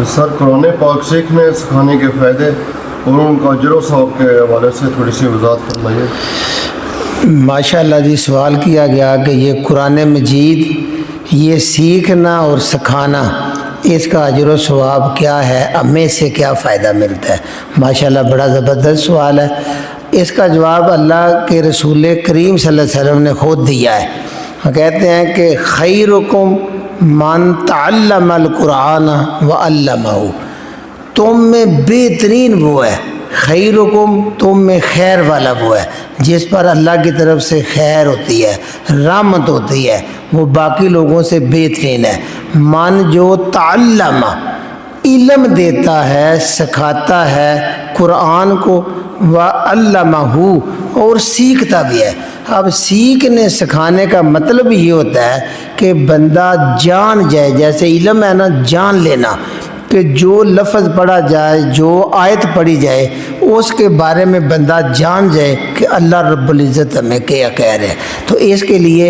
سر قرآن پاک سیکھنے سکھانے کے فائدے اور ان کا اجر و ثواب کے حوالے سے تھوڑی سی وضاحت فرمائیے۔ ماشاء اللہ جی، سوال کیا گیا کہ یہ قرآن مجید یہ سیکھنا اور سکھانا اس کا اجر و ثواب کیا ہے، ہمیں سے کیا فائدہ ملتا ہے۔ ماشاء اللہ بڑا زبردست سوال ہے۔ اس کا جواب اللہ کے رسول کریم صلی اللہ علیہ وسلم نے خود دیا ہے۔ وہ کہتے ہیں کہ خیرکم من تعلم القرآن وعلمہ، تم میں بہترین وہ ہے، خیرکم تم میں خیر والا وہ ہے جس پر اللہ کی طرف سے خیر ہوتی ہے، رحمت ہوتی ہے، وہ باقی لوگوں سے بہترین ہے۔ من جو تعلم علم دیتا ہے، سکھاتا ہے قرآن کو، وعلمہ اور سیکھتا بھی ہے۔ اب سیکھنے سکھانے کا مطلب یہ ہوتا ہے کہ بندہ جان جائے، جیسے علم ہے نا، جان لینا، کہ جو لفظ پڑھا جائے، جو آیت پڑھی جائے، اس کے بارے میں بندہ جان جائے کہ اللہ رب العزت ہمیں کیا کہہ رہے ہیں۔ تو اس کے لیے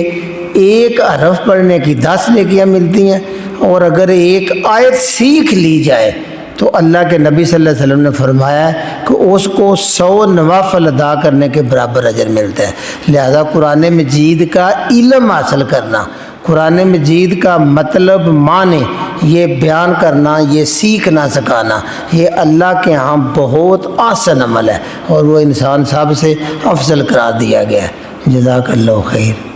ایک حرف پڑھنے کی 10 نیکیاں ملتی ہیں، اور اگر ایک آیت سیکھ لی جائے تو اللہ کے نبی صلی اللہ علیہ وسلم نے فرمایا ہے کہ اس کو 100 نوافل ادا کرنے کے برابر اجر ملتا ہے۔ لہذا قرآن مجید کا علم حاصل کرنا، قرآن مجید کا مطلب معنی یہ بیان کرنا، یہ سیکھنا سکھانا، یہ اللہ کے ہاں بہت آسان عمل ہے، اور وہ انسان سب سے افضل قرار دیا گیا ہے۔ جزاک اللہ خیر۔